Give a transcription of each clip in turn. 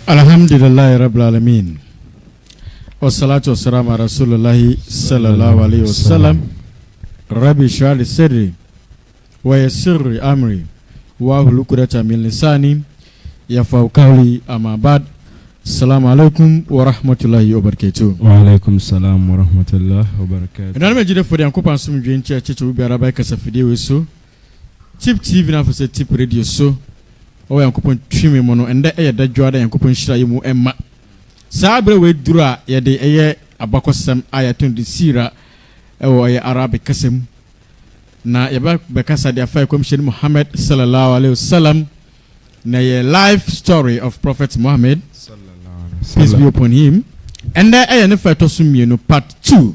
Alhamdulillah Rabbil Alamin. Wassalatu wassalamu ala Rasulillahi sallallahu alayhi wa sallam. Rabbi shrah li sadri wa yassir li amri wa hlul uqdatan min lisani yafqahu qawli, amma ba'd. Assalamu alaikum wa rahmatullahi wa barakatuh. Wa alaikum salam wa rahmatullahi wa barakatuh. Ina me jide fodi ankopa nsum dwe ntia cheche ubi araba kasa fide we so. Tip TV na fose tip radio so. O yankopon twimi mo no ende eye dadwo ada yankopon hira yemu emma. Sabre we dura ye de eye abakosam ayatun de sira ewo eye arabic kasem na ye ba bekasa de afa komisheni Muhammad sallallahu alaihi wasallam na ye life story of Prophet Muhammad peace be upon him. And eye ne fa to so mienu part 2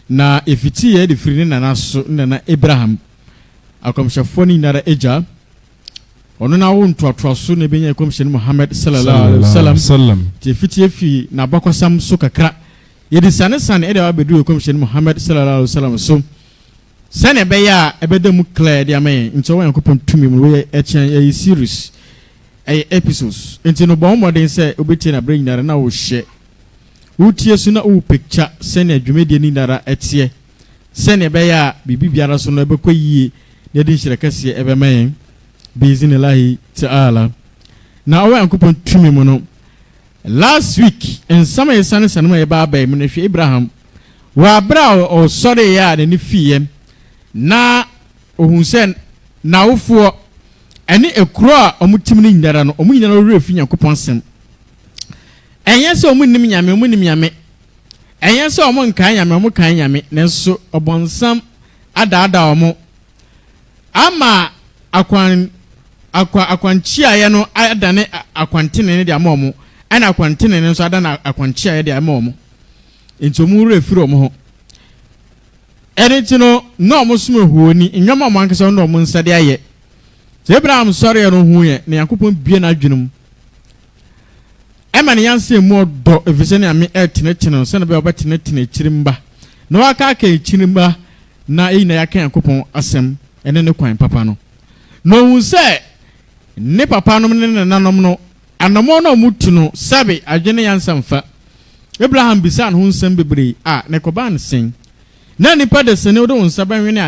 na efiti ye de firi na naso na Abraham akomshafo ni nara eja ono na wo ntoatoaso na benya komisheni Muhammad sallallahu alaihi wasallam ti fiti efi na bakosam so kakra ye de sane ede abedu komisheni Muhammad sallallahu alaihi wasallam so sane beya ebedam clear de amen nto wo yankopon tumi mu we echen ye series episodes enti no bon modern say obeti na bring na wo hye utie so na wo picture sane adwumede ni nara etie sane beya bibi biara so no ebekɔyie ne de nhyira kase ebemen bizinillahi ta'ala. Na awa yankopon tumi mu no last week in some sane sanoma ye ba ba mu na hwe Abraham wa bra o sore ya ne fiye na ohun sen na wofo ene ekuro a omutim ni nyara no omunyina no refi yankopon sem enye se omunnim nyame enye se omun kan nyame omun kan nyame nenso obonsam adaada omo ama akwanchia ye no adane akwantene ne de amomo ana akwantene ne nso adana akwanchia ye de amomo entomu refiri omo ho enetino no omo sume huoni enwama mo ankasa no omo nsade aye Abraham sorry no hu ye ne yakopon bie na adwenum emane yanse mu odo efise ne ame etenetene se ne be obetenetene chirimba na waka aka chirimba na eyi na yaka yakopon asem ene ne kwan papa no no hu se ne papa no ne nanom no anamo no mutu no sabe adwene yansamfa Abraham bisan hu nsem bebre ne koban sen na nipa de sene wo de wonsa banwene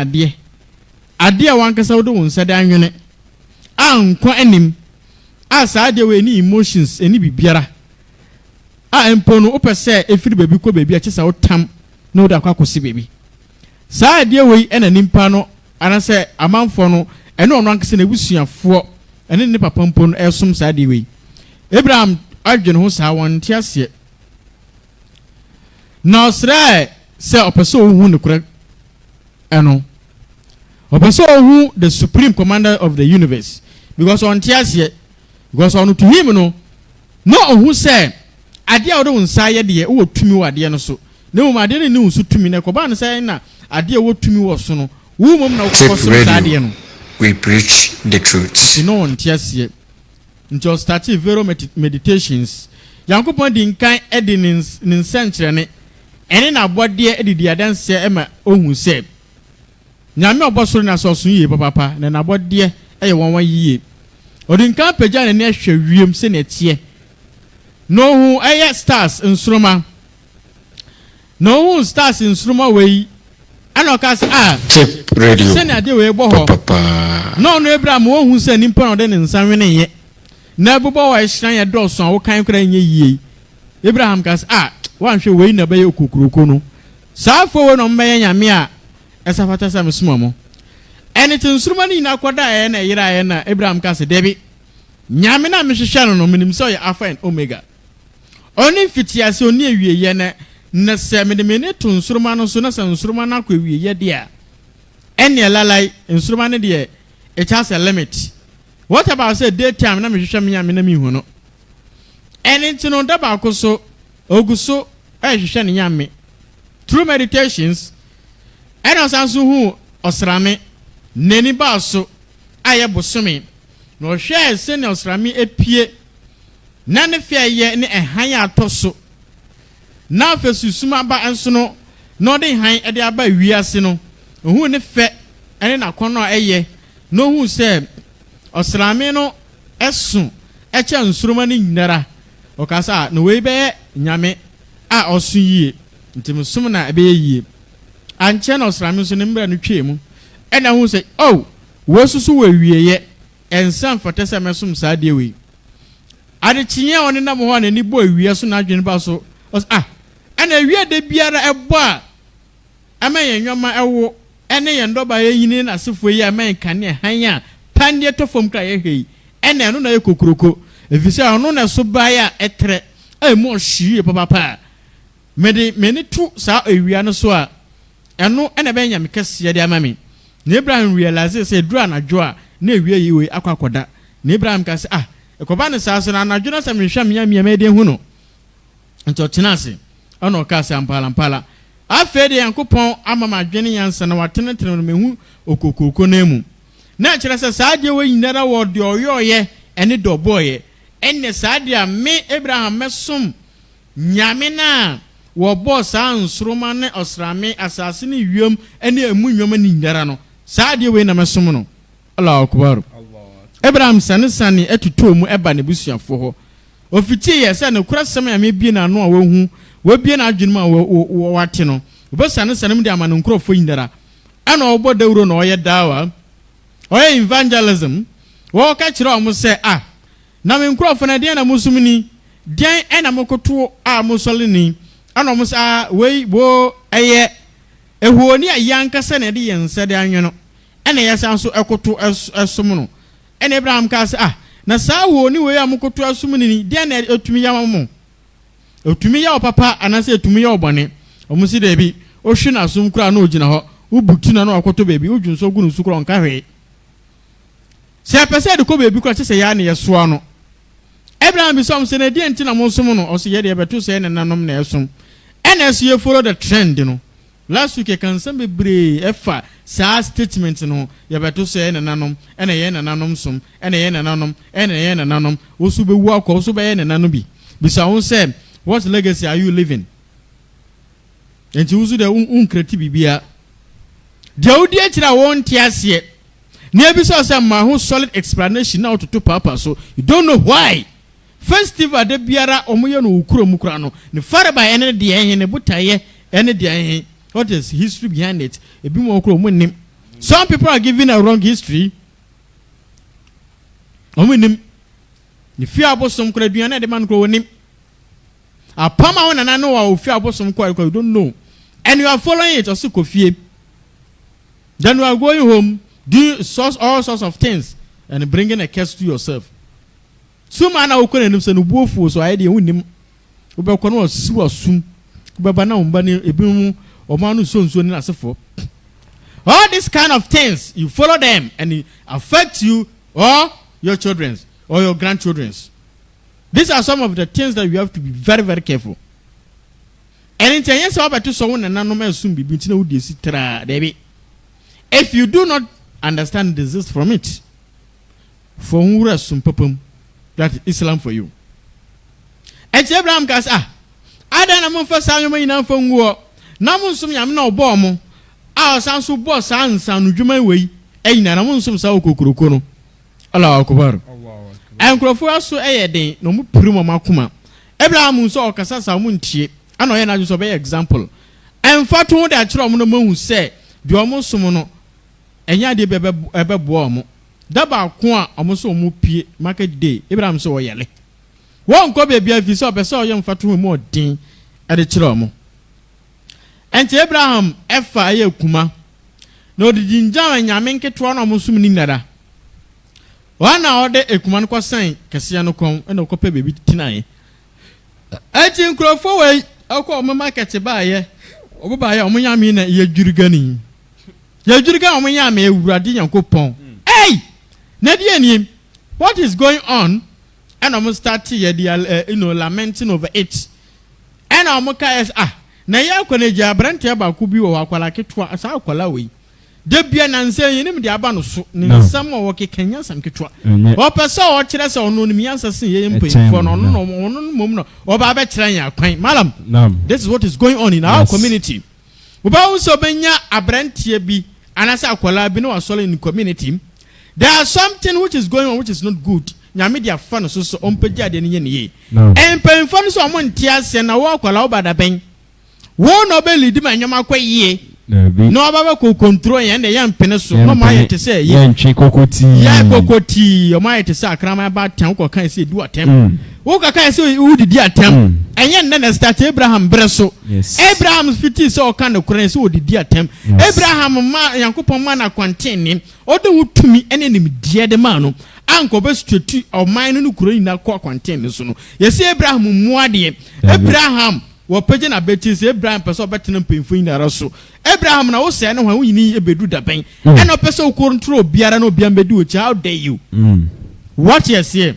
ade wankasa wo de wonsa de anwene ankwa enim saade we ni emotions eni bibiara empo no opese efiri bebi ko bebi akisa wo tam na wo de akwakosi bebi saade we ena nimpa no anase amanfo no ene ono ankasa na ebusuafo ene ne papa mpo no esom saade we Abraham adwene ho saa won tiase na osra se opeso hu ne kura eno opeso hu the supreme commander of the universe because on tiase because on to him no hu say ade a wo de wonsa ye de wo tumi wo ade no so ne mo ade ne wo so tumi ne ko ba no say na ade wo tumi wo so no wo mom na wo ko so ade no we preach the truth. You know on tiase until started vero meditations yankopon di nkan ede ne nsenkyere ne ene na abode edidi adanse ema ohun se nyame obosoro na so so yie papa na abode eye wonwa yie odinka pagya ne ne hwe wiem se ne tie no hu eye stars nsroma no hu stars nsroma wei ana okas Tip radio se na de wei bo ho papa no Abraham wo hu se nimpa no de ne nsanwene ye na bubo wa hran ye do so wo kan kra nye yie Abraham kas wan hwe wei na be okukuruko no saafo we no mbe nyame a esafata sam sumomo anything nsruma ni na koda na yira na Abraham kas debi nyame na mehwehwe no minim so ya alpha and omega oni fitiase oni awie ye na se me to nsruma no so na se nsruma na kwa awie ye de a ene lalai nsruma ne de it has a limit. What about say daytime na mehwehwe me nyame na mi hu no anything no daba akoso oguso hwehwe ne nyame through meditations and osanso hu osrame neni ba so aye bosome no hwe se ne osrame epie na ne fie ye ne ehan atoso na fesusuma ba enso no no de han ede aba wiase no hu ne fe ene na kono eye no hu se osrame no esu eche nsuruma ni nyinara okasa no we be nyame a osu yie ntim som na ebe yie anche na osrame so ne mbra no twemu ena hu se oh wo susu we wieye ensam fatese mesom saa de we ade kinye one na mo ho na ni bo awie so na adwene ba so ana awie de biara ebo a ama yenwoma ewo ene yendoba yeyini na sefo yi ama kane han a pande tofom ka ye hei ene eno na ye kokroko efise ono na so ba ya etre mo hwie papa meni tu saa awia no so a eno ene be nyame kase de ama me na Abraham realize say dura na dwo a na awie yi we akwakoda na Abraham ka say ekoba ne saa so na anadwo na sam hwam nyame de hu no nto tenase ono ka say ampala afede yankopon amama adwene yansa na watenetene no mehu okokoko na emu na kire say saa de we nyinara wo de oyoye ene do boye enne saa de a me Abraham mesom nyame na wo boss ansroma ne osrame asase ne wiem ene emu nwoma ni nyinara no saa de we na mesom no Allahu akbar Abraham sane etuto mu eba ne busuafo ho ofiti ye se ne kurasem ya me bie na no a wahu wabie na adwene ma wate no obesane mu de amane nkrofo yindara ana obo dawuro na oye dawa oye evangelism wo ka kire o mo se na me nkrofo na de na musumni den ena mokoto a musolini ana mo sa wei bo eye ehuoni ayanka se na de yense de anweno ena yesa so ekoto esom no ena Abraham ka se na saa huoni wei amokoto asumni ni den na otumi ya mo otumi ya papa anase otumi ya obone omusi de bi ohwe na asum kura na ogina ho ubutu na akoto bebi ujunso gunu sukuro nka hwe se pese de ko bebi kura se ya na yeso no Abraham bi som se na die nti na mo som no o se ye de beto se na nanom na yesom ena so ye follow the trend no last week kan some bebre efa sa statement no ye beto se na nanom ena ye na nanom som ena ye na nanom wo su be wu akọ wo su be ye na nanom bi bisa won se what legacy are you living? And you the uncreti bibia. The audio chira won't tiasie. Never saw some who solid explanation now to papa, so you don't know why. Festival de biara omoyano ukuro mukrano. The father by any day and a butaye any day. What is history behind it? A bit more name. Some people are giving a wrong history. Ominim. The fear about some crediana the man grow name. A pama one and I know I fear about some quite you don't know. And you are following it also coffee. Then you are going home, do all sorts of things, and bringing a curse to yourself. So man I could have said woeful so I didn't him. Ubekono was soon. Ubabana umbani ebimu or manu so as for. All these kind of things, you follow them and it affects you or your children's or your grandchildren's. These are some of the things that you have to be very, very careful. And in yes, about to someone and no soon be between this baby. If you do not understand this from it, for who are some pupum, that is Islam for you. And Abraham goes, I don't know for some in from war. Namun some yam no bomb. Our sons who boss and son, Juma way, ain't an some sao kukurukono. Allah Akbar. And Crawford so a day, no more primo makuma. Abraham saw Casasa Munti, and I just obey example. And Fatu that Tromono who say, the almost somono, and ya de bebe boamo. Daba qua almost so mupi market day, Abraham so yelly. One copy be if you saw young Fatu more ding at the Tromo. And Abraham F.I. Kuma. No, the Jinja and Yamenke Tron almost nada. One hour de ekuman kwa sign kasiano kon eno kope baby tinae ati nkrofo we akọ o market ba ye oba ye omunya me na ye jurigani omunya me ewurade yankopon hey na die ni what is going on and I'm start ye lamenting over it and I'm na ye akọ na abrante ba ku bi wo akwala ketwa asa akwala we Debia nanse yinim de aba no so ne nsam o kekanya sam ketwa o pese o kire se ono nimi ansa se ye mpefo no no mom no o ba be kire yan kwan malam this is what is going on in our community we ba so benya abrantie bi anasa akwala bi no asole in community there is something which is going on which is not good nyame dia fa no so ompagya de ne ye ne ye empemfa no so omo ntia se na wo akwala obada ben wo no be lead ma nyama kwaye no baba ko control yan de yan pene so no ma yete se ye ntwe kokoti o ma yete se akrama ba tan ko kan se du atem wo ka kan se wo didi atem enye nne na start Abraham breso Abraham fiti se o kan no kran se wo didi atem Abraham ma yankopon ma na kwantene o de wutumi ene nim die de ma no anko be stretu o man no kuro ina kwa kwantene so no yesi Abraham muade Abraham wo page na beti se Abraham pese obetena mpemfo ina raso Abraham na wo se ne ho yini ebedu da ben ena pese wo kontrol biara na obiam bedi wo how dare you what you say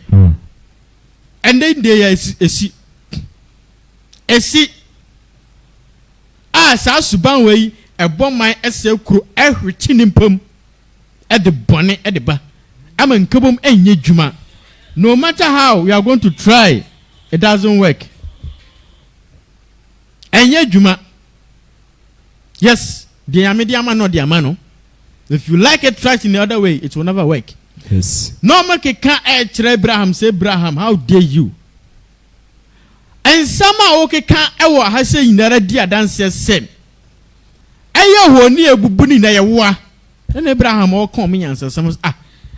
and then they esi sa suban we ebomman ese kuro ehweti nimpam e de bone e de ba ama nkabom enye dwuma no matter how you are going to try it doesn't work enye dwuma yes the amediama no the amano if you like it try it in the other way it will never work yes no man can Abraham say Abraham how dare you and sama okay can ewo ha say inara dia dance sem eye ho ni ebubuni na ye wa na Abraham o come nyansa sam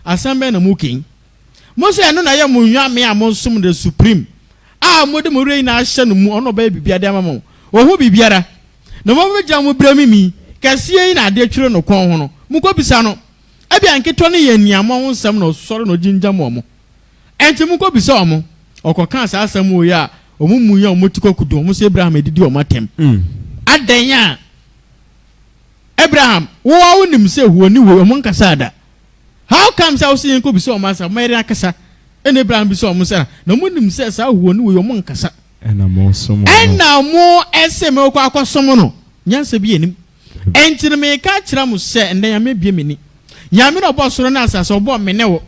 asambe na mukin mo say no na ye mo nwa me amonsum the supreme mo de mo rei na ahye no mu ono ba bibia de amamo wo hu bibiara na mo beja mo bramimi kase na ade twere no kon ho no mu ko bisa no ebia nketo ne ye niamo ho nsam no soro no jinja mo enti mu ko bisa omo okoka asasam o ya omumu ya omotiko kudo mo se Abraham edidi o matem adanya Abraham wo wonim se huoni wo omo nkasa da how come say wo ko bisa o masa mere akasa en Abraham bisa o mo se na mo nim se sa huoni wo omo nkasa ena mo ese me ko akosom no nyansa bi enim entire me ka kira mo se enda ya me bie meni nyame no bo soro na asase obo me ne wo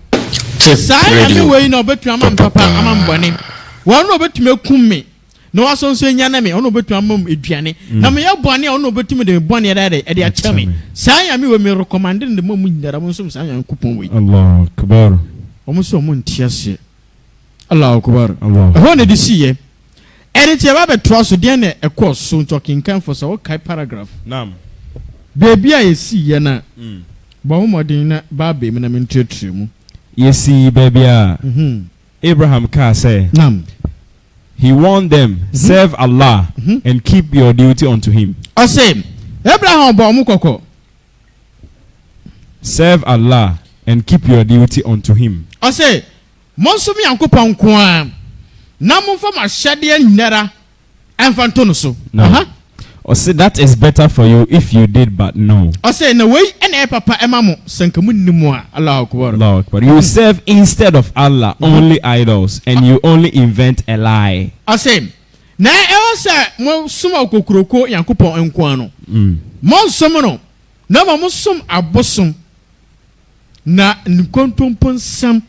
sa ya me we no betu amam papa amam bone wonu obetume kumme no wasonso nya na me onu obetu amam eduane na me ya bone onu obetume de bone da de a chame sa ya me we me recommend de mo nyara mo nsom sa ya kupon we Allahu akbar omo so mo ntiase Allahu akbar Allah ho ne di siye eri tie ba be troso de na e course so talking kan for so kai paragraph nam baby a yesiye na ba ho modin na ba be me na me ntretre mu yesi baby a Abraham ka say nam he warned them serve Allah and keep your duty unto him. O say Abraham ba mu kokko serve Allah and keep your duty unto him. O say monsum yankopon ko a na momfa ma hyade nyara emfanto no so or say that is better for you if you did but no. Or say no way and papa emamo sankamu nimu Allahu akbar. Allahu akbar. You serve instead of Allah only idols and you only invent a lie. Or say na say mo suma kokuroko yankopon enko ano. Mo somo no na mo sum abosom na nkontompon sam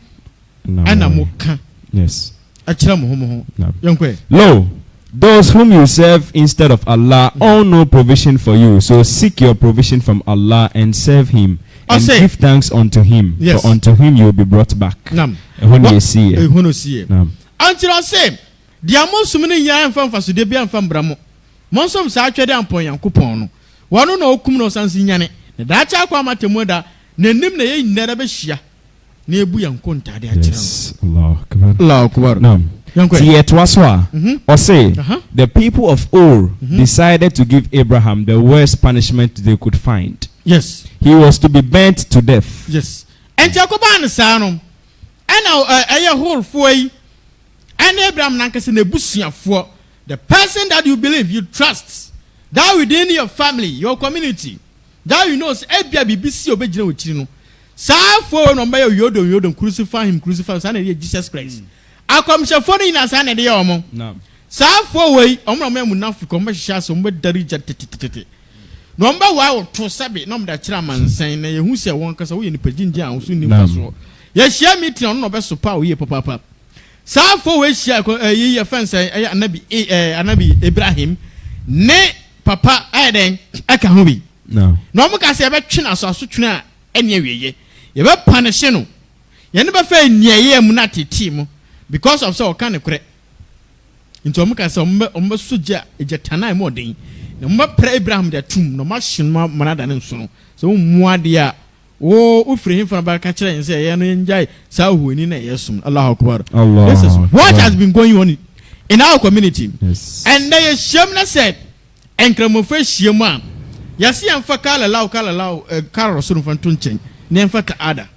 ana mo ka. Yes. Achira mo ho. Yankwe. Lo, those whom you serve instead of Allah owe no provision for you. So seek your provision from Allah and serve him and give thanks unto him. Yes. For unto him you will be brought back. When you see it. Until I say, the amount of many young fan so they be and fan bramo. Monsom Saturday and Poyan Coupon. One no cum no sansignane. The Dacha Quamatemoda, Nenim ne Nerabeshia. Nebu and Conta. Yes. Allah. Allah. Or say the people of Ur decided to give Abraham the worst punishment they could find. Yes. He was to be burnt to death. Yes. And Jacoban Sanum. And now a whole foy. And Abraham Nankas in the bushia for the person that you believe you trust. That within your family, your community. That you know Ebia BBC obejino chino. Sa for no by yodon crucify him, Jesus Christ. Akomshe foni na sana de omo sa fo wei omo me munafiko me hihya so mo darija tete no mba wa to sabe no mda kira mansan na yehu se won kasa wo ye nipa jinjin a so nim faso ye hia meeting no be so pa wo ye papa sa fo wei hia ye fence anabi Ibrahim ne papa aden aka ho bi no mo ka se be twena so twena ene wieye ye be punish no ye ne ba fa niaye mu na tete mu because of so kan ne kure nti omo ka se omo sogya ejetanai mo den na mo pra Abraham da tum no machine ma manada ne nso no so mu ade a wo ufiri himfa ba ka kire nse ye no njai sa huani na yesum Allahu akbar. This is what has been going on in our community. Yes. And they shamna said enkramofo hyiam a yase yemfa kala law kala sunu fanto nchen ne yemfa ka ada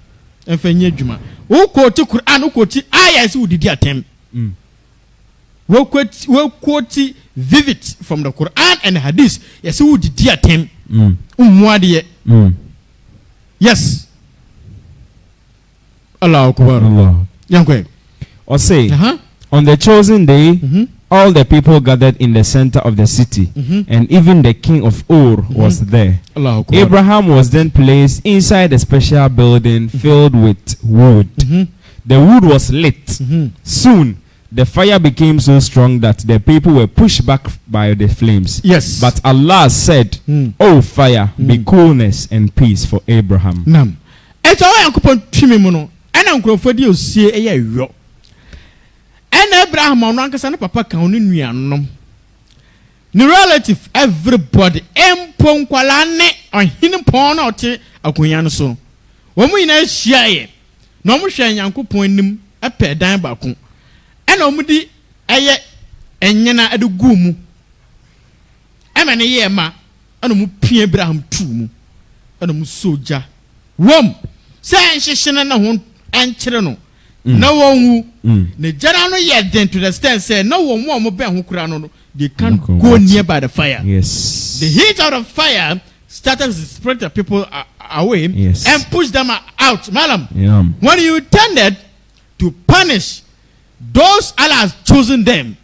emfa nya adwuma wo quote Quran wo quote ayas wo didi atem wo quote vivid from the Quran and hadith yase wo didi atem umwade yes Allahu akbar Allah yankwe or say on the chosen day all the people gathered in the center of the city, and even the king of Ur was there. Abraham was then placed inside a special building filled with wood. The wood was lit. Soon, the fire became so strong that the people were pushed back by the flames. Yes. But Allah said, "O fire, be coolness and peace for Abraham." Nam. Eto wa yankopon twimi mu no, ana nkrofo di osie eya yo. And Abraham on Uncle Son Papa Kaunian. The relative, everybody, Empon Qualane, or Hinna Pon or Te Akuyan so. When we know share, no more share Yanko Poinum, a pair dime bacon. And omudi, aye, and Yana at the Gumu. I'm an year ma, and a Mupi Abraham tomb, and a Musoja. Wom, say she shanna won't enter. No one the general yet then to the stand say no one more who crown they can't go near by the fire. Yes. The heat out of fire started to spread the people away and push them out. Mallam, when you intended to punish those Allah has chosen them,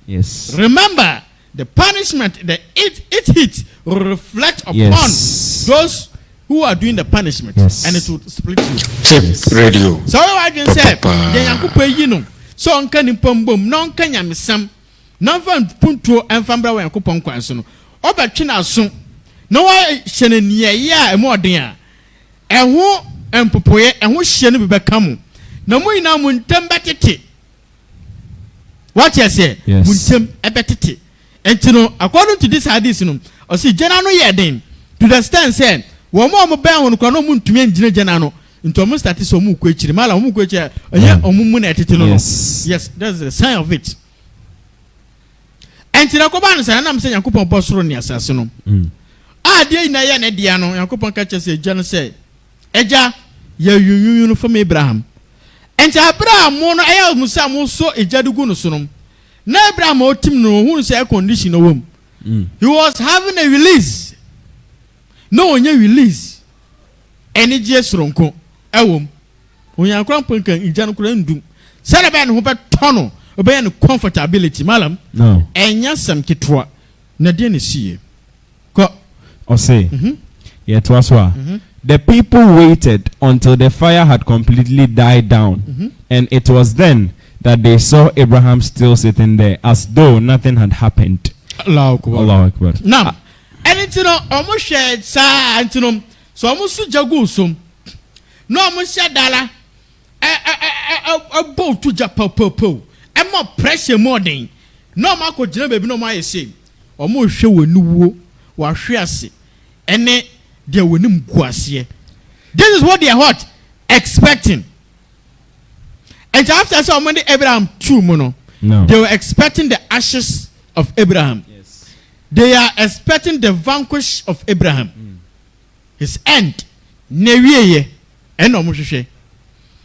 remember the punishment, the it heat will reflect upon those who are doing the punishment, and it will split you. Tip radio. So I can say, the Yankupe Yino, so on can impom boom, non can yamisam, non fan punto and fambra and coupon quanson. Oba china soon. No one shannon ye and more dear. And who and popoe and who shannon be become. No more now muntembatiti. What you say? Muntem ebetiti. And to know, according to this hadith, or see Janano Yadin, to the stand saying, one more bell on Konomun to me and Janano into almost that is a muquich, Mallam Muquich, a year or moon at it. Yes, that's the sign of it. And Tinacoban said, I'm saying, Coupon Bosron assassin. Ah, dear Nayan Ediano, and Coupon catches a Jan say, Eja, you from Abraham. And Abraham, Mona El Musam so a Jadugunusum. No Abraham or Tim no who say a condition of womb. He was having a release. No one release. Any just ronko. Ewom. When you are cramping in Janukran do. Saraban who but tunnel. Obey comfortability, Mallam. No. And yasam kitwa. Nadine see. Ko. Or say. Yet was the people waited until the fire had completely died down. And it was then that they saw Abraham still sitting there as though nothing had happened. Allah Akbar. Now. And it's almost shared, sir, so almost jagusum. No, almost said dollar. A boat to Japo, and more pressure more than no Marco Jabby, no my say. Almost show a new war, she and then they will name Guassier. This is what they are what expecting. And after so many Abraham true mono, they were expecting the ashes of Abraham. They are expecting the vanquish of Abraham. His end. Newiye. And Omushe.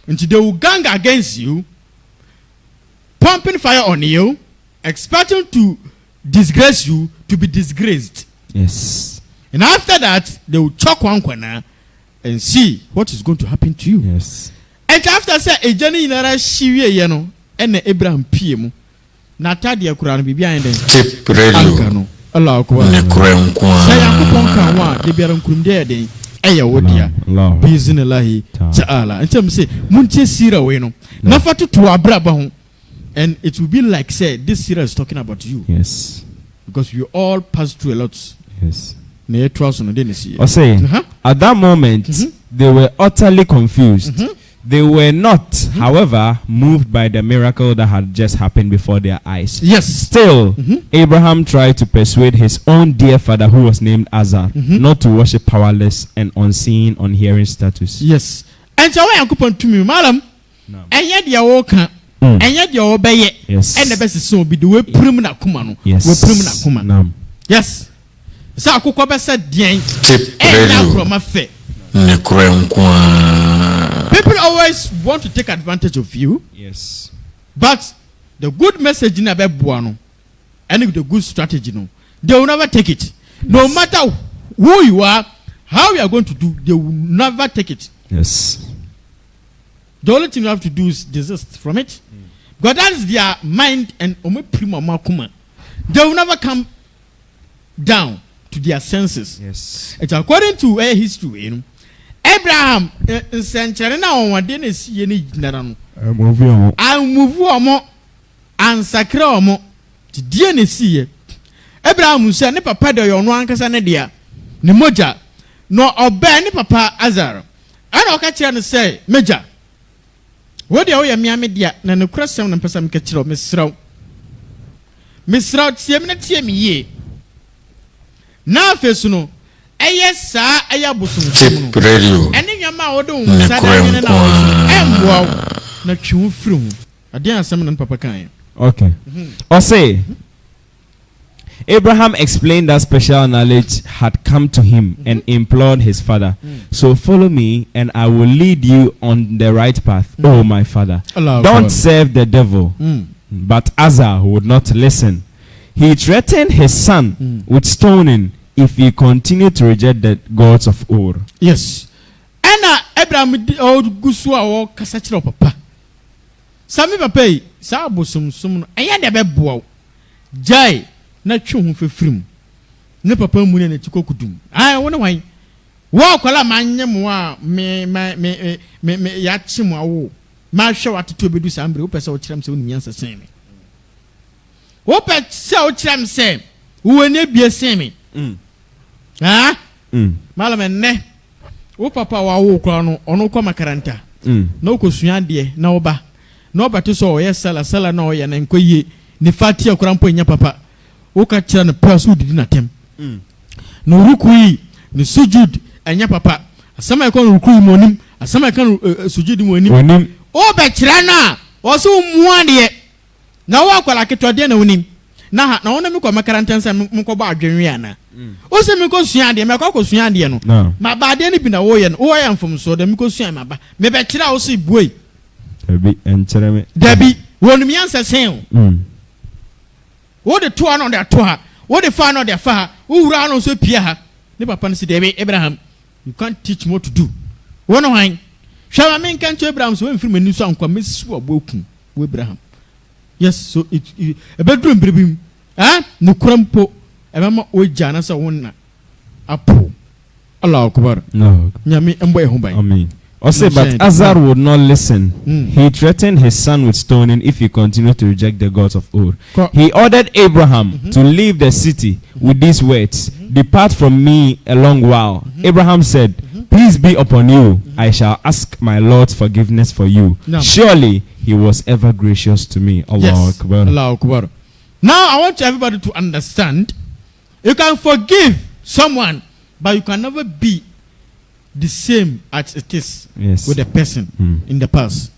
Until they will gang against you, pumping fire on you, expecting to disgrace you, to be disgraced. Yes. And after that, they will chalk one corner and see what is going to happen to you. Yes. And after say a journey in a shiwe yeno, and Abraham PM. Natadia Kuran be behind them. Tip radio. Allah akbar. Say yakupon kan wa de biaram kurum de den eya wodia. Bismillah ta'ala. And tell me say muntie sira we no. Na fatu to abraba ho. And it will be like say this sira is talking about you. Yes. Because you all passed through a lot. Yes. Na trust no dey see. Or say at that moment they were utterly confused. They were not, however, moved by the miracle that had just happened before their eyes. Yes. Still, Abraham tried to persuade his own dear father, who was named Azar, not to worship powerless and unseen, unhearing statues. Yes. And so I am coupon to me, madam. And yet you walk, and yet you obey it. Yes. And the best is so be the way Primina Kumano. Yes. We Primina Kuman. Yes. So I could cover said, Tip radio. People always want to take advantage of you. Yes. But the good message in about Buano and the good strategy, no, they will never take it. No matter who you are, how you are going to do, they will never take it. Yes. The only thing you have to do is desist from it. Because that is their mind and they will never come down to their senses. Yes. It's according to a history, you know. Abraham century now one day is yeni narano. I move omo and sacre omo to DNA see. Abraham said, ne papa de yon one kasa ne dia. Ni moja no obey ni papa Azar. I don't catch and say, Major. What do you mean media? Na no cross some person catch you, Miss Row. Miss Row, see me ye. Now, face no. Yes, sir. Tip radio. And in your mouth, not you from. I dare summon Papa Kain. Okay. Or say, Abraham explained that special knowledge had come to him and implored his father. So follow me, and I will lead you on the right path. Oh, my father. Don't serve the devil. But Azar would not listen. He threatened his son with stoning if he continued to reject the gods of Ur. Yes. And Abraham old Gusua or Casachro Papa. Sami Papa, Sabo sum, I had a bebo. Jai, not chum for film. No papa moon and chukokudum. I wonder why. Walk ala manyamwa me yachimwa. My show at to be some opus or trams on the answer same. What pet so tram same? Who will be a same? Ah? Mallam and ne. O papa wa wo kwa no ono kwa makaranta. No ko suande na oba. No ba to so ye sala na o ye na nkoye ni fati akura mpo nya papa. O ka kira no praso didi na tem. No rukui ni sujud anya papa. Asama ko rukui monim, asama kan sujud monim. O be kira na o so muade. Na wa kwala ketode na wonim. Na ona me kwa makaranta nsa me ko ba adwenwe ana. O se me ko suande me ko suande no. Ma ba de ni bi na wo ye no. O ya mfom so de me ko suan ma ba. Me be kira o se buoi. Dabi enchere me. Dabi wonu mi ansa sen. Wo de to ano de to ha. Wo de fa ano de fa ha. Wo wura ano so pia ha. Ne papa no se Dabi Abraham, you can't teach me what to do. Wono han. Hwa me nkan to Abraham so mfiri mani so ankwa mesu aboku wo Abraham. Yes, so it a bedroom bribim. No crampo. Emma Ojana sa wonna. Apo. Allah Akbar. No. Nyami emboy humbai. Amen. Also, but Azar would not listen. He threatened his son with stoning if he continued to reject the gods of Ur. He ordered Abraham to leave the city with these words: "Depart from me a long while." Abraham said, "Peace be upon you. I shall ask my Lord's forgiveness for you. Surely he was ever gracious to me." Allah Akbar. Allah Akbar. Now I want everybody to understand, you can forgive someone, but you can never be the same as it is with the person in the past.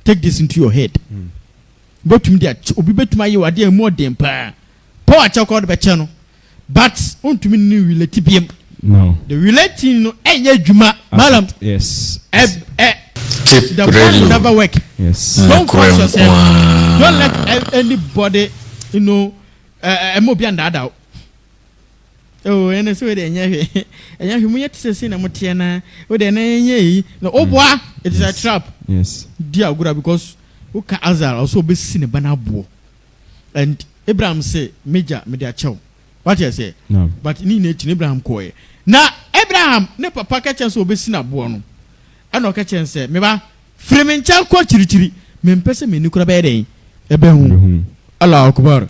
Take this into your head. But to me, obi betuma ye wade more than pa. Power chakwa de channel. But on to me new relative. No. The relating no enye djuma. Mallam. Yes. The bond will never work. Yes. Don't force yourself. Don't let anybody, you know, mobi and that. Oh, and so they and you yet to say, I'm Tiana, with an no, oh, boy, it is a trap. Yes. Dear good, because Uka Azar also be seen a banabo. And Abraham say, Major, Media Chow. What you say? No. But in nature, Abraham Coy. Now, Abraham, never packet will be seen a buono. I know catch and say, Meba, Fremen Chow Quachiri, Mempesa Minukra Bede, Ebehum. Allah Akbar.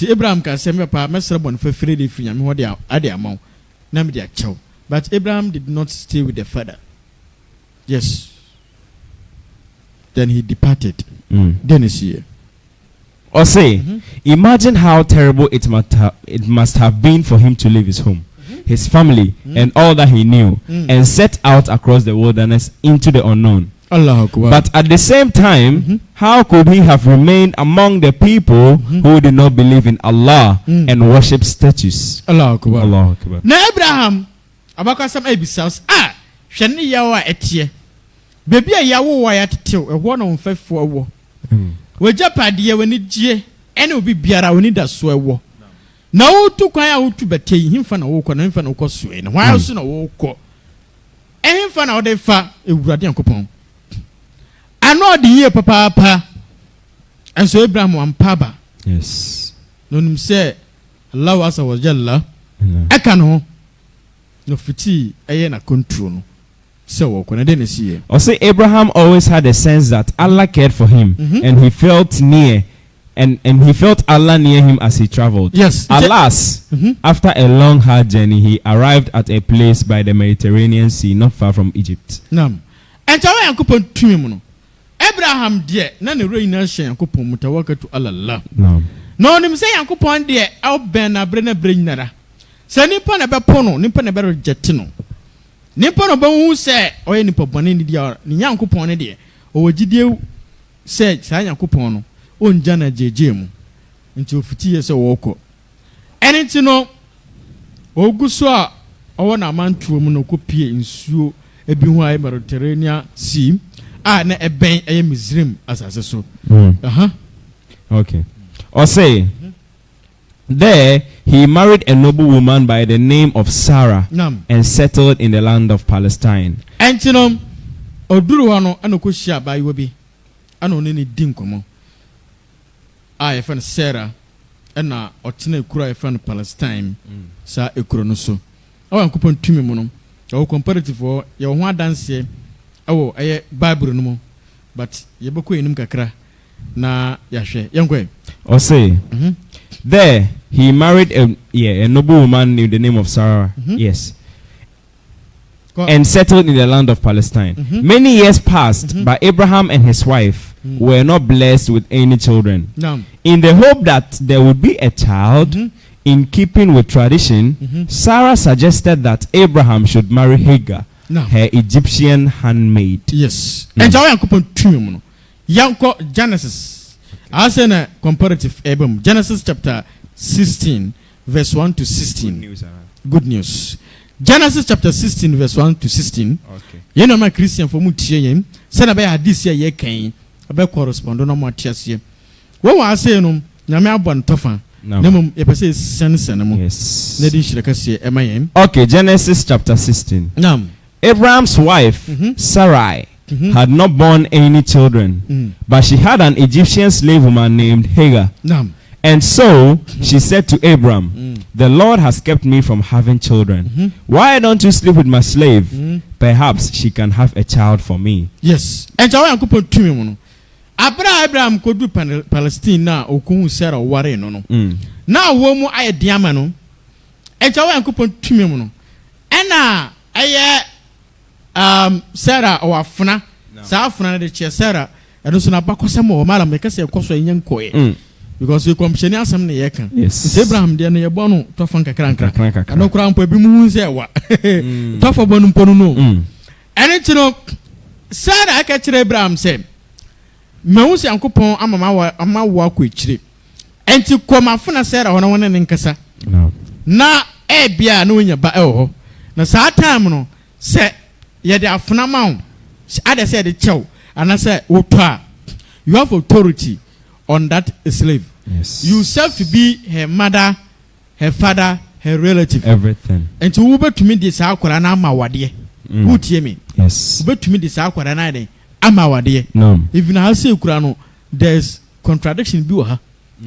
Abraham can say, "Papa, Master Bon for Freddy free and what they are at the amount." But Abraham did not stay with the father. Yes, Then he departed. Then is here. Or say, imagine how terrible it must have been for him to leave his home, his family, and all that he knew, and set out across the wilderness into the unknown. But at the same time, how could he have remained among the people who did not believe in Allah and worship statues? Allah Akbar. Na Abraham, abakasam ebisaus, hwene yawa etie. Baby a yawo wa yatetew, ehwo na mfafo ewo. Wajapade wani gie, ene obi biara woni da so ewo. Na wotu kwan a wotu betei, himfa na wo kɔ na himfa na wo kɔ soe na hwan so na wo kɔ. Himfa na wo de fa ewurade Yankopɔn. Ano de ye papa. And so Abraham wampaba. Yes. No nim say Allah asa wa jalla. Aka no. No fiti eye na control no. So wo kona de na siye. Or say Abraham always had a sense that Allah cared for him and he felt near and he felt Allah near him as he traveled. Yes. Alas, after a long hard journey he arrived at a place by the Mediterranean Sea not far from Egypt. Nam. And tawa Yankopɔn tumi mu no. Abraham de na ne roi na hye Yankopɔn mutawakatu Allah. No. No nim say Yankopɔn de au ben na bre nyara. Se nipa na bɛpo no, nipa na bɛ reject no. Nipa no bɛhu sɛ ɔyɛ nipa bɔne ne dia ne Yankopɔn ne de. O wagidie sɛ sa Yankopɔn no, onja na jeje mu. Nti ofiti ye sɛ wɔkɔ. Ɛne nti no oguso a ɔwɔ na amantuo mu no kopie nsuo ebi ho a Mediterranean Sea. Na eben eye Misrim asase so. Okay. Or say, there he married a noble woman by the name of Sarah and settled in the land of Palestine. Entinom oduru hɔ no ana kohyia abayewa bi ana one ne di nkomo. Yɛfɛ Sarah ɛna ɔtena ekura yɛfɛ Palestine sa ekuro no so. Awan Yankopɔn tumi mu no. Ɔwɔ comparative hɔ yɛ ho adanse. Oh, Bible no mo, but yeboko enim kakra na yahwe yenkwe. Or say, there he married a noble woman named the name of Sarah. Yes. And settled in the land of Palestine. Many years passed, but Abraham and his wife were not blessed with any children. In the hope that there would be a child, in keeping with tradition, Sarah suggested that Abraham should marry Hagar, her Egyptian handmaid. Yes. And so Yankopɔn tumi mu no. Yanko Genesis. I say na comparative album. Genesis chapter 16 verse 1 to 16. Good news. Genesis chapter 16 verse 1 to 16. Okay. You know my Christian for mu tie yem. Say na be hadisi ye kan. Be correspond no mo tiase. Wo wa say no nyame abon tofa. Nemum ye pese sense no. Yes. Na di shiraka se ema yem. Okay, Genesis chapter 16. Nam. Abraham's wife, Sarai, had not born any children, but she had an Egyptian slave woman named Hagar. And so she said to Abram, the Lord has kept me from having children. Why don't you sleep with my slave? Perhaps she can have a child for me. Yes. And so Yankopɔn tumi mu no. Abraham kodu Palestine na okun Sarah ware no no. Na wo mu aye diama no. And so Yankopɔn tumi mu no. Ena aye Sarah or Afuna, Safuna de Chia Sarah, and also na bakosam or Mallam because you cost a young coy. Because you come Shania some yekan. Yes, Abraham, dear Bono, Tofanka Cranka, no crown per bimu say what? Tough bonum pono. And it's no Sarah, I catch Abraham said, Mousi and Coupon, I'm a ma walk with trip. And to come Afuna Sarah on one and Cassa. Na bia no in your bao. Na sa time no say. Yet the Afuna I said the chow, and I said, Opa, you have authority on that slave. Yes. You serve to be her mother, her father, her relative. Everything. And to Uber to me this Aquarana Mawadi. Who hear me? Yes. Uber to me this Aquarana Amawadi. No. Even I say Kurano, there's contradiction be her.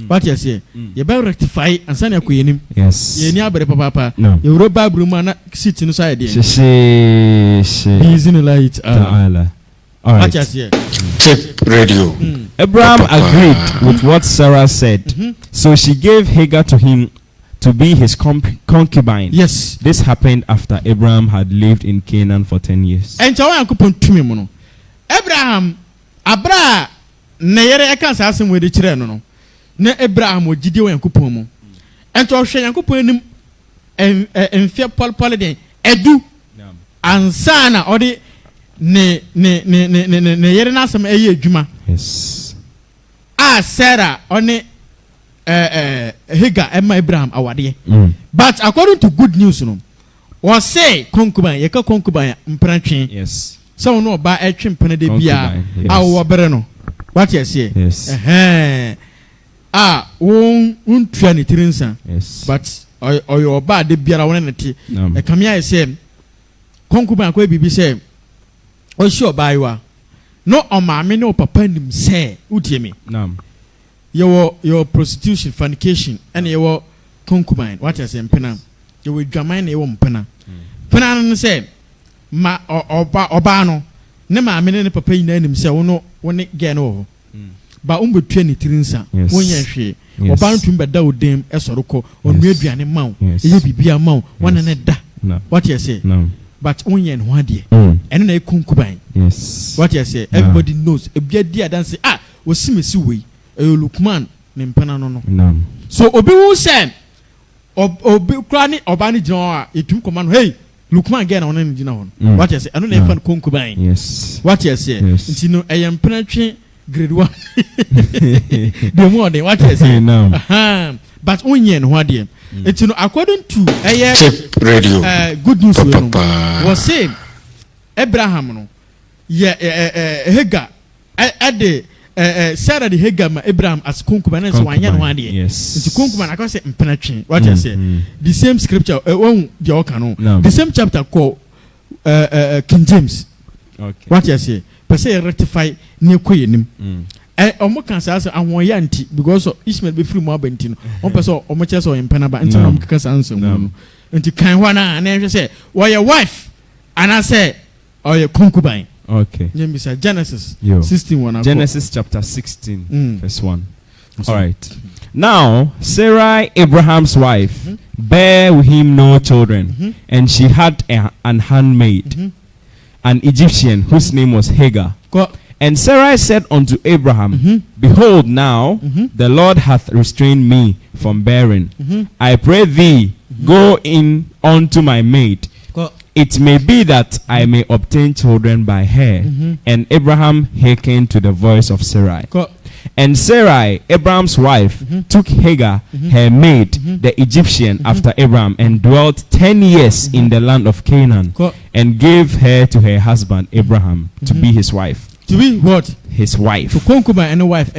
What you say? You better rectify and send a queen. Yes. You near papa. No. You rub a broom sit inside. He's in the light. All right. Tip radio. Abraham agreed with what Sarah said. So she gave Hagar to him to be his concubine. Yes. This happened after Abraham had lived in Canaan for 10 years. And so Abraham abra na yere eka sa asem we de kire no na Abraham ogide wo Yankopɔn mu ento hwe Yankopɔn nim enfie polpol den edu ansa na odi ne yere na asem eye adwuma Yes. Sarah one Hagar Emma Abraham awade. But according to good news no was say concubine ye ka concubine mpranatwe. Yes. So no ba etwe mpana de bia awo bere no. What you say? Yes. Won tua ne tirinsa. Yes. But oyo ba de biara won ne te. E kamia say concubine ko bibi say o shi oba yiwa. No omame no papa nim say utie me. Nam. Your prostitution, fornication, and your concubine. What I say, mpena. You will dramine your mpena. Pena say, ma obano. Nema amene ne papa ina nim say ono woni ge no. Ba umbe twani tirinsa. Wonye hwe. Obano tumbe da odem esoroko onu aduane ma wo. Eye bibia ma wo. Wana ne da. What you say? No. But onye no ade. Eno na concubine. Yes. What you say? Everybody knows. Ebia dia dan say osimesi we. Lukman ne mpana no no. So obi wu say obi kra ni obani jina etum koma no hey Lukman get on ni jina ho. What you say? Ano na fan concubine. Yes. What you say? Nti no mpana twe grade 1. The more than what you say? But onye no ade. Nti no according to Tip Radio. Good news we no was say Abraham no Hagar ade Sarah the Hagar Abraham as concubine so wanya no ade. Yes. Nti concubine akose mpena what you say? The same scripture one the oka no. The same chapter called King James. Okay. What you say? Per se rectify ne koyenim. Omo kan say ahwoya nti because Ishmael be free mo abenti no. On person omo che so mpena ba nti no kaka answer no. Nti kan ho na hwe say your wife and I say or your concubine. Okay. Genesis 16:1. Genesis chapter 16, verse 1. All right. Now, Sarah, Abraham's wife, bare with him no children, and she had an handmaid, an Egyptian, whose name was Hagar. And Sarah said unto Abraham, Behold, now the Lord hath restrained me from bearing. I pray thee, go in unto my maid. It may be that I may obtain children by her. And Abraham hearkened to the voice of Sarai. And Sarai, Abraham's wife, took Hagar, her maid, the Egyptian, after Abraham, and dwelt 10 years in the land of Canaan, and gave her to her husband Abraham to be his wife. To be what? His wife. To concubine and a wife,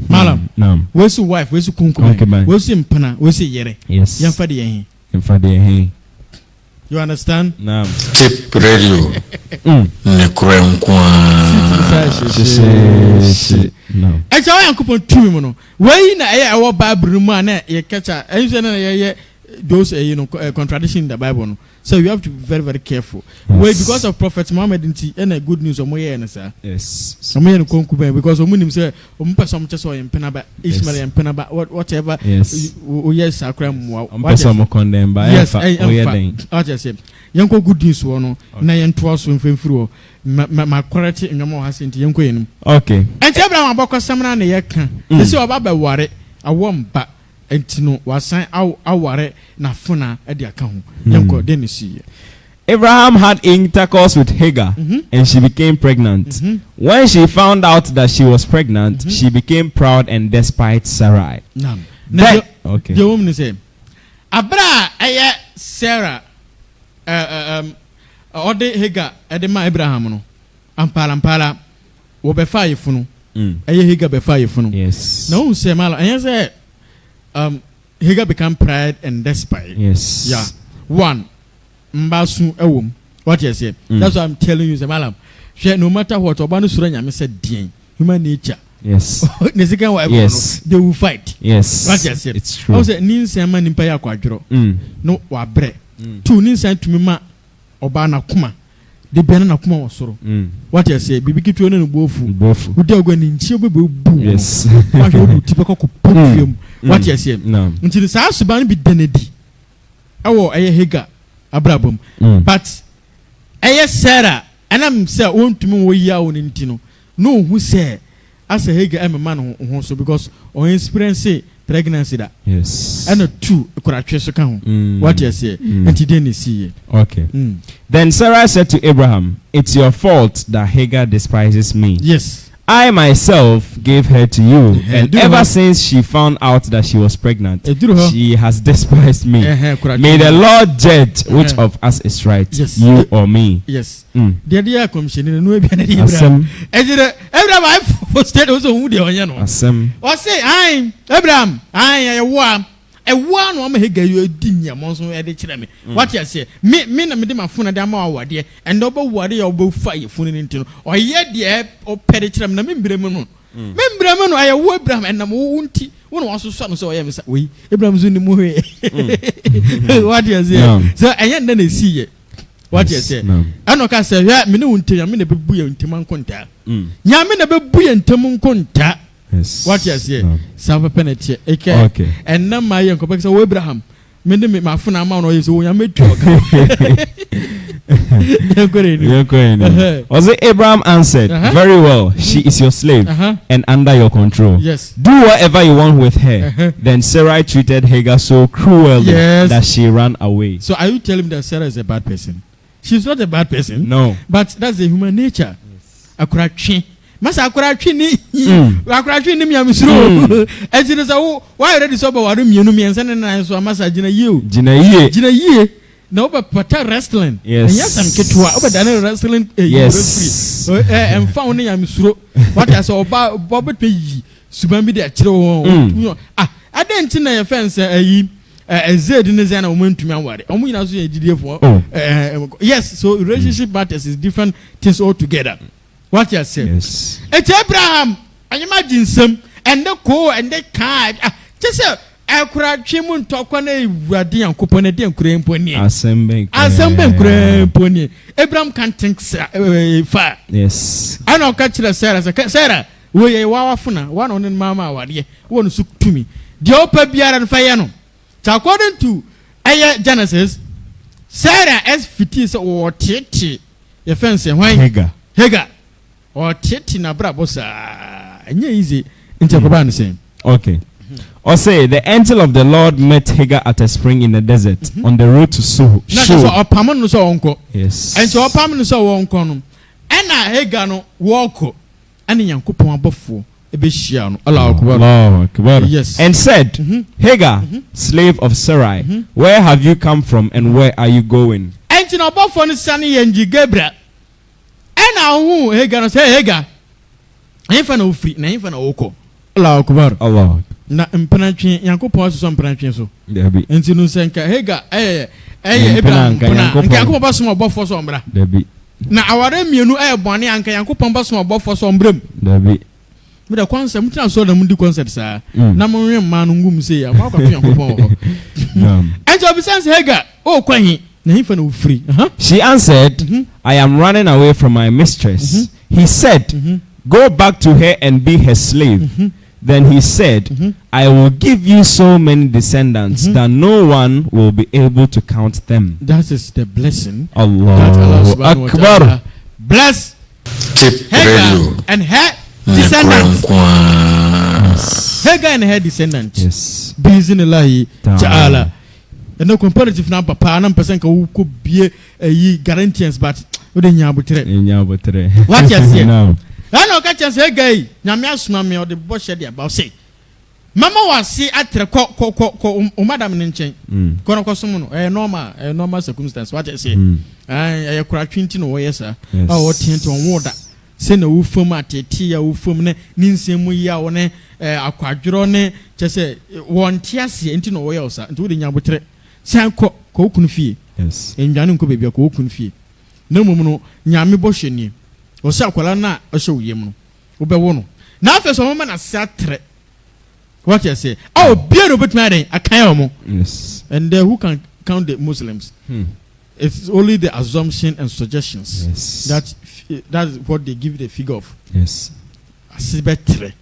Mallam. No. Where's your wife? Where's your concubine? Where's your mpana? Where's your yere? Yes. You understand? No. Tip Radio. No. Actually, I am coupon 2 minutes. Why na our Bible man ye catch those contradiction in the Bible. So you have to be very, very careful. Wait, because of Prophet Muhammad and a good news of Moya and sir. Yes. Some men concubine because of him say some just in Penaba, Ishmael and Penaba, whatever. Yes. Yes, I cram. Some condemn by yes, I just say, young good news one, Nayan Twas when through my quality in your more has into young queen. Okay. And Abraham about some and a can. You see about worry, a warm back. Entino was sign aware na funa at the account. Yanko Denisi. Abraham had intercourse with Hagar and she became pregnant. When she found out that she was pregnant, she became proud and despised Sarai. Okay. The woman say, Abra aya Sarah ode Hagar edema Abraham no. Ampala wo be fa yefunu. Aya Hagar be fa yefunu. Yes. No say mala anya say Hagar become pride and despite. Yes. Yeah. One. Mbasu ewum. What you say? That's what I'm telling you, Mallam. No matter what, Obanu Suranya said, human nature. Yes. Yes. They will fight. Yes. What you say? It's true. I was Ninsa man in Paya Quadro. No, wabre. 2 Ninsa to Mima Obana Kuma. The banana Kuma was soro. What you say? Bibi to an bofu. Who dare go in Chiobu boom. Yes. Typical perfume. What you say? No. Until the South Suban be Denedy. Oh, Hagar. Abraham. But Sarah and I'm say won't to me we ya on intino. No, who say as a Hagar am a man who so because or experience pregnancy that. Yes. And a two could actually count. What you say, and he didn't see it. Okay. Then Sarah said to Abraham, "It's your fault that Hagar despises me. Yes. I myself gave her to you, and ever since she found out that she was pregnant, she has despised me. May the Lord judge which of us is right, you or me." Yes. The idea commission no be Abraham. Abraham I posted also who the onyano. Or say Abraham, a one woman who gave you a dinner monson at the chimney. What you say? Me na me my phone and damn our dear, and double what you both fire phone into, or yet the app or peditram na membremon. Membremon, I a Abraham and a moonty. One was so so I am we Abraham's in the movie. What you say? So I ain't then see it. What you say? I know can say, yeah, me no until I'm in a baby and Timon conta. Yamin a baby and Timon conta. Yes. What you say? Sava penalty. Okay. And now my young complex of Abraham. Made me my phone amount or is when I made talk. Also, Abraham answered, "Very well, she is your slave and under your control. Yes. Do whatever you want with her." Then Sarah treated Hagar so cruelly that she ran away. So are you telling me that Sarah is a bad person? She's not a bad person. No. But that's the human nature. Yes. Masa akura twini akura twini mi amisro ejine so why ready so ba waru mienu mi ense na so amasa jina yie na oba pata wrestling yes enya sam ketwa oba dane wrestling yes emfa woni amisro what I say oba bobe peyi suban bi de akire won adenti na ye fence ezed ne zana o mantumi aware omo nyina so ye didefo yes, so relationship matters is different things altogether. What you say? Yes. It's Abraham. I imagine some and the co and the card. Just a crowd chimun talk on a radiant coupon and cream pony. Assembling cream pony. Abraham can't think far. Yes. I know catch the Sarah. We a wafuna, one on in Mamma, what ye won't suit to me. The open beer and fire. So according to Genesis, Sarah as fitis or titty. Your fancy why Hagar. Or Titi na brabosa. And easy interpretation saying. Okay. Or say the angel of the Lord met Hagar at a spring in the desert on the road to Shur. Yes. And so Pamano saw one conum. And Hagar no walk. And in Yankupon before a bishian. Allah. Yes. And said, Hagar, slave of Sarai, where have you come from and where are you going? And in above on sunny and Gabriel. And now Hagar say Hagar. I find no free, name for no oko. Allah. Na impenetrate Yankupon some penetration so. There be. And to Nusanka Hagar, Abraham, Yankupon Basmo for sombra. There be. Now our menu bonny and Yankupon Basmo for sombrim. There be. With a concept, I saw the Mundi concert, sir. Namoran man whom say, I'm not Yankupon. And so besides Hagar, oh, quaint. Free. She answered, I am running away from my mistress. He said, go back to her and be her slave. Then he said, I will give you so many descendants that no one will be able to count them. That is the blessing. Allah Akbar. Bless Hagar and her descendants. Hagar and her descendants. Yes. Bismillah ta'ala. And no comparative now, papa, and person could be a guarantees, but with a nyabutre. What you say? No. I know catch us a gay, Namias mammy or the bush about say. Mama was see at the Madam Ninchen. Conocosumo, a normal circumstance. What I say? I cry 20 no way, sir. Oh, tint on water. Send a woofum at a tea, a woofum, Ninsim, we are on a quadrone, just say, one tiasi, and no way else, and to the nyabutre. San cookun fee. Yes. In Janum could be a cookun fee. No mono, Yami Boshini. Or Saqualana, or show yemo. Ubewono. Now, for some woman, a satre. What you say? Oh, beautiful but marrying a kayamo. Yes. And who can count the Muslims? It's only the assumption and suggestions. Yes. That's what they give the figure of. Yes. Asibetre.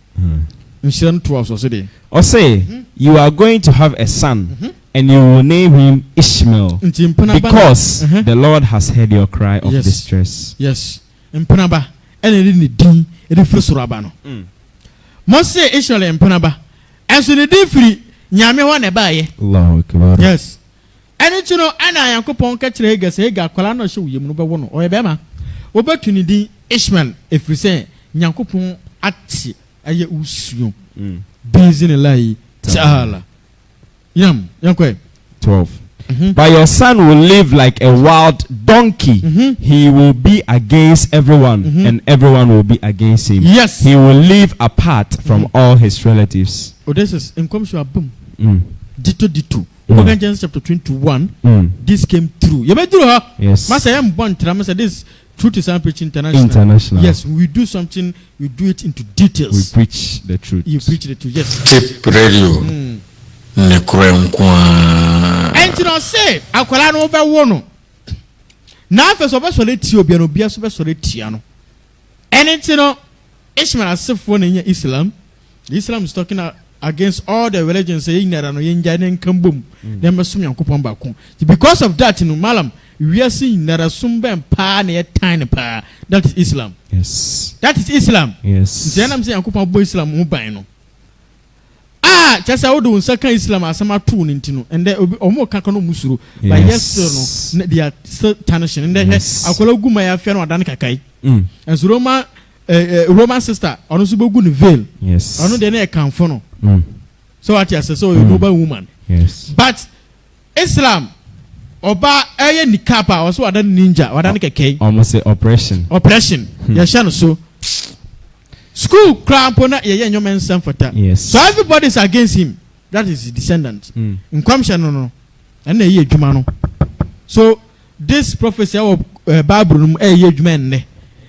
Incident to us also. Or say, you are going to have a son. and you will name him Ishmael, because the Lord has heard your cry of distress. Yes. Mpanaba. Ene ni din edi firi soro aba no. Mose Ishmael mpanaba. Enso ne din firi nyame ho na ba ye. Allahu Akbar. Yes. Ene tuno ana Yankopon ka kire Hega se Hega kwala no hye wuyem no be wo no. Oye be ma. Obatu ni din Ishmael efiri se Yankopon ati aye usuo. Busy in life. Ta'ala. Yankwe. 12. But your son will live like a wild donkey. He will be against everyone, and everyone will be against him. Yes. He will live apart from all his relatives. Odysseus, in comes your boom. Dito. Genesis chapter 21. This came through. You better her. Yes. Master, I'm born to this Truth is Preach International. Yes, we do something, we do it into details. We preach the truth. You preach the truth, yes. Tip radio. And you know, say, Akwala no be wono. Na fe so be so leti obi no bia so be so leti ano. And it's you know, Ishmael asefo na nya Islam. The Islam is talking against all the religions say inara no yenja ne nkambom. Dem be sum Yankopon ba ko. Because of that, you know, Mallam, we are seeing inara sum ben pa na ye tiny pa. That is Islam. Yes. That is Islam. Yes. Say am say Yankopon bo Islam ho ban no. Just I would do second Islam as some two intino, and there will be more Kakano Musuru. But yes, no, they are still tarnishing. And then I call Gumaya Fiano Dankakai. And so Roman sister, on Subogun veil. Yes. I know they never come for no. So what you say, so you noble woman. Yes. But Islam, Oba Aya Nikapa, also a ninja, or Danka almost say oppression. Oppression. Yashano so. School crampona ye nyomen sanfota. Yes. So everybody is against him. That is his descendant. In kwamsha no. And ye adwuma no. So this prophecy of Bible no ye adwuma nne.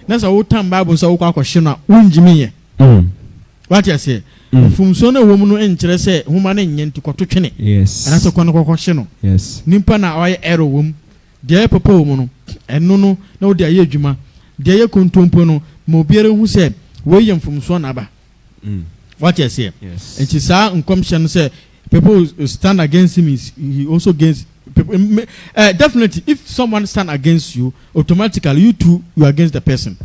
Na so wo tam Bible so wo kwakɔhye no unjimi ye. What you say? Fumso na wo mu no enkyere se homa na nye ntikoto twene. Yes. Ana so kono kwakɔhye no. Yes. Nimpa na oye ero wo mu. De papa wo mu no. Eno no na wo de ye adwuma. De ye kontompo no mo biere hu se we yam from Swanaba. What you say? Yes. And she saw in commission say people stand against him is he also against people. Definitely, if someone stand against you, automatically you too you are against the person.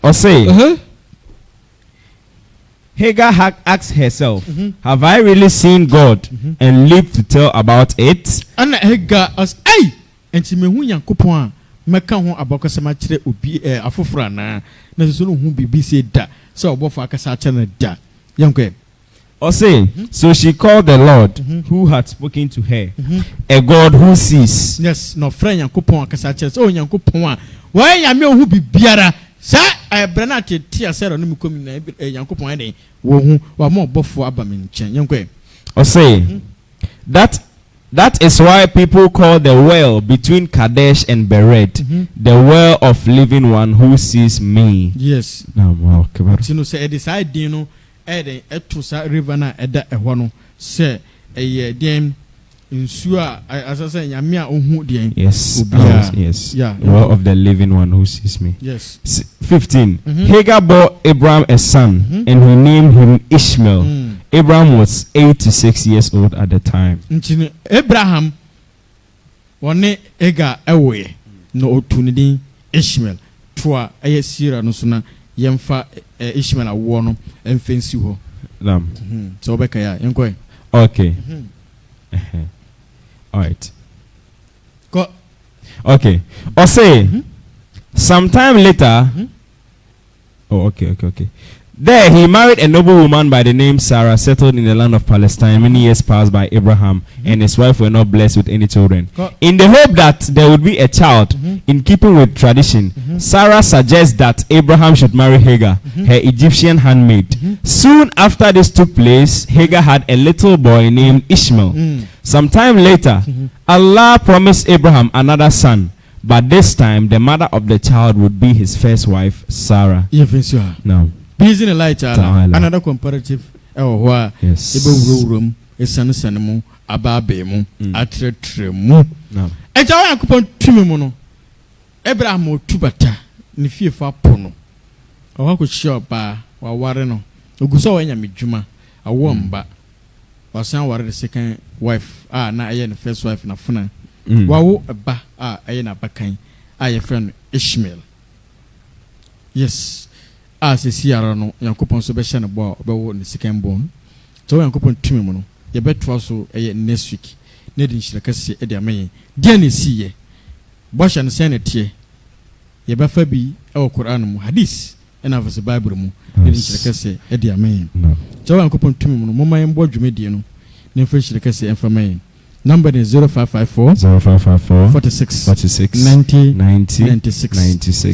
Or say Hagar asks herself, have I really seen God and lived to tell about it? And Hagar as and she may coupon. Meka ho abokosama kire obi afofora na so no hu bibi se da so obofo akasa kire da yankwe or say so she called the Lord who had spoken to her a God who sees. Yes, no friend Yankopon akasa kire so Yankopon a why yame hu bibiara sa brana tia sero no mikomi na Yankopon ene wo hu wa mo obofo aba me nchen yankwe or say That is why people call the well between Kadesh and Bered the well of living one who sees me. Yes. Wow. You know, say decide dino etusa river na eda ehono say dem insua as I say nyamia ohu dem. Yes. Yes. Yeah. The well of the living one who sees me. Yes. 15. Hagar bore Abraham a son and he named him Ishmael. Abraham was 86 years old at the time. Abraham one Hagar ewe no otunidi Ishmael toa ayesira no so na yemfa Ishmael awo no emfensi ho. So beka ya yenkoi. Okay. All right. Go. Okay. Or say sometime later. Oh, okay. There he married a noble woman by the name Sarah, settled in the land of Palestine. Many years passed by Abraham, and his wife were not blessed with any children. In the hope that there would be a child, in keeping with tradition, Sarah suggests that Abraham should marry Hagar, her Egyptian handmaid. Soon after this took place, Hagar had a little boy named Ishmael. Sometime later, Allah promised Abraham another son, but this time the mother of the child would be his first wife, Sarah. No. Busy in the light, another comparative. Yes. Room, a sanmu, ababemu, atretremu. And I could Timono Abraham tubata, Nifia for Pono. Or I could show by Wareno, Uguso and Yamijuma, a warm bat. wasan ware the second wife na aye the first wife na funa wawo eba aye na bakan aye friend Ishmael yes se siara no Yankopon so be hye ne bo obewo ne second born so Yankopon tumi mu no ye betwa so aye next week ne din shira kase e de amaye dia ne siye bo hye ne sen ne tie ye befa bi e wo Quran mu hadith ena verse Bible mu ne din shira kase e de amaye so Yankopon tumi mu no mo man bo dwumedie no ne fa shira kase en fa maye number is 0554 46 90 96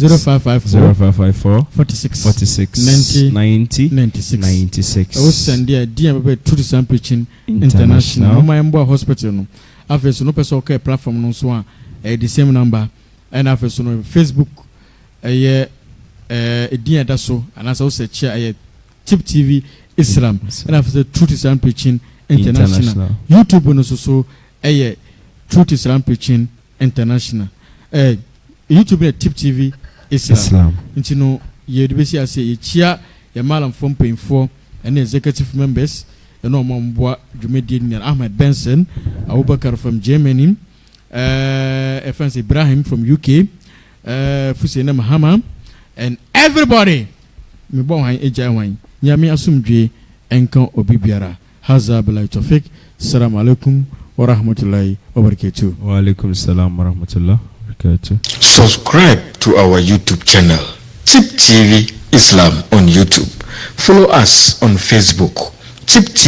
0554 46 90 96 I was send there DM to Sam Preaching International my mbo hospital no after no person okay platform no so the same number and after so no Facebook dia da so and as I search Tip TV Islam and after Truth Islam Preaching International. YouTube no so Truth Islam Preaching International. YouTube na Tip TV Islam. Nti no ye de be see ase ye chia ye Mallam from Painful and executive members and no momboa dwumedie ni Ahmed Benson, Abubakar from Germany, Efans Ibrahim from UK, Fusena Mahama and everybody. Me bon han eja wan. Nyame asumdwe enka obibiara. Haza bilay tawfik. Assalamu alaikum wa rahmatullahi wa barakatuh. Wa alaikum salam wa rahmatullahi wa barakatuh. Subscribe to our YouTube channel, Tip TV Islam on YouTube. Follow us on Facebook, Tip TV.